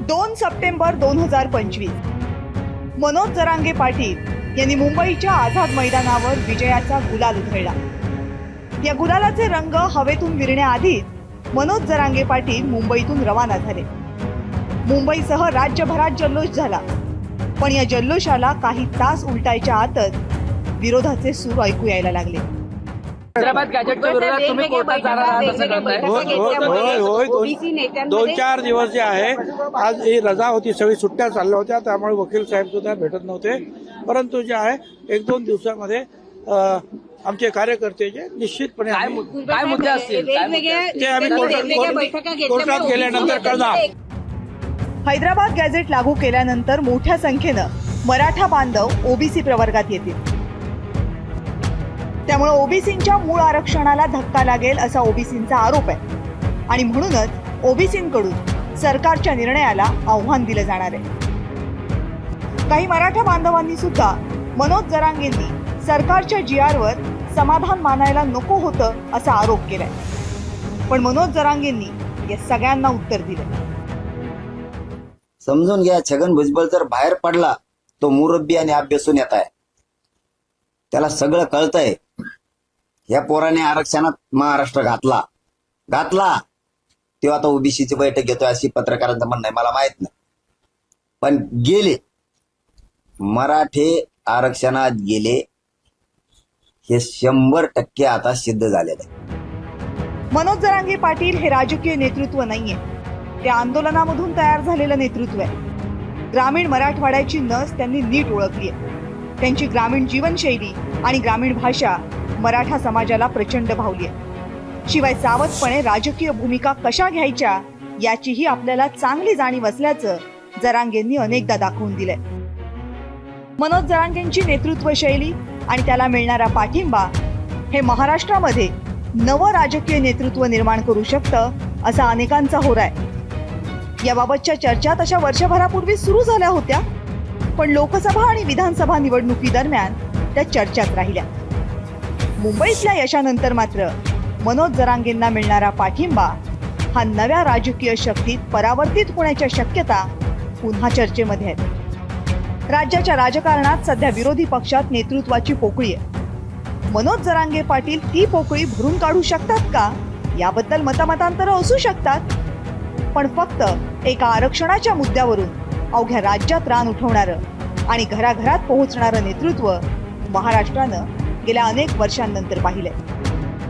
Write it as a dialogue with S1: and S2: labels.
S1: 2 September 2025 Manoj Jarange Patil यांनी मुंबईच्या आझाद मैदानावर विजयाचा गुलाल उधळला। या गुलालाचे रंग हवेतून विरण्याआधीच मनोज जरांगे पाटील मुंबईतून रवाना झाले। मुंबईसह राज्यभरात जल्लोष झाला, पण या जल्लोषाला काही तास उलटायच्या आतच विरोधाचे सूर ऐकू यायला लागले।
S2: हैदराबाद गॅजेटच्या विरोधात तुम्ही कोर्टात जाणार आहात असं कळतंय?
S3: होय, 2-4 दिवस जे आहे, आज ही रजा होती, सगळी सुट्ट्या चालल्या होत्या, त्यामुळे वकील साहेब सुद्धा भेटत नव्हते। परंतु जे आहे 1-2 दिवसामध्ये आमचे कार्यकर्ते जे निश्चितपणे
S2: काय मुद्दे असतील
S3: ते आम्ही कोर्टात गेल्यानंतर कळणार।
S1: हैदराबाद गॅझेट लागू केल्यानंतर मोठ्या संख्येनं मराठा बांधव ओबीसी प्रवर्गात येतील। त्यामुळे ओबीसींच्या मूळ आरक्षणाला धक्का लागेल असा ओबीसींचा आरोप आहे आणि म्हणूनच ओबीसींकडून सरकारच्या निर्णयाला आव्हान दिलं जाणार आहे। काही मराठा बांधवांनी सुद्धा मनोज जरांगेंनी सरकारच्या जीआरवर समाधान मानायला नको होतं असा आरोप केलाय, पण मनोज जरांगेंनी या सगळ्यांना उत्तर दिलं।
S4: समजून घ्या, छगन भुजबळ जर बाहेर पडला तो मुरब्बी आणि अभ्यासून येत आहे, त्याला सगळं कळतंय। या पोराने आरक्षणात महाराष्ट्र घातला तेव्हा आता ओबीसीची बैठक घेतोय अशी पत्रकारांचं म्हणणं आहे, मला माहित नाही, पण गेले मराठे आरक्षणात गेले हे 100% आता सिद्ध झालेलं आहे।
S1: मनोज जरांगे पाटील हे राजकीय नेतृत्व नाहीये, ते आंदोलनामधून तयार झालेलं नेतृत्व आहे। ग्रामीण मराठवाड्याची नस त्यांनी नीट ओळखली आहे। त्यांची ग्रामीण जीवनशैली आणि ग्रामीण भाषा मराठा समाजाला प्रचंड भावली आहे। शिवाय सावधपणे राजकीय भूमिका कशा घ्यायच्या याचीही आपल्याला चांगली जाणीव असल्याचं जरांगेंनी अनेकदा दाखवून दिलंय। मनोज जरांगेंची नेतृत्व शैली आणि त्याला मिळणारा पाठिंबा हे महाराष्ट्रामध्ये नवं राजकीय नेतृत्व निर्माण करू शकतं असा अनेकांचा होरा आहे। याबाबतच्या चर्चा तशा वर्षभरापूर्वी सुरू झाल्या होत्या, पण लोकसभा आणि विधानसभा निवडणुकीदरम्यान त्या चर्चाच राहिल्या। मुंबईतल्या यशानंतर मात्र मनोज जरांगेंना मिळणारा पाठिंबा हा नव्या राजकीय शक्तीत परावर्तित होण्याच्या शक्यता पुन्हा चर्चेमध्ये आहेत। राज्याच्या राजकारणात सध्या विरोधी पक्षात नेतृत्वाची पोकळी आहे। मनोज जरांगे पाटील ती पोकळी भरून काढू शकतात का याबद्दल मतामतांतरं असू शकतात, पण फक्त एका आरक्षणाच्या मुद्द्यावरून अवघ्या राज्यात रान उठवणारं आणि घराघरात पोहोचणारं नेतृत्व महाराष्ट्रानं गेल्या अनेक वर्षांनंतर पाहिलंय।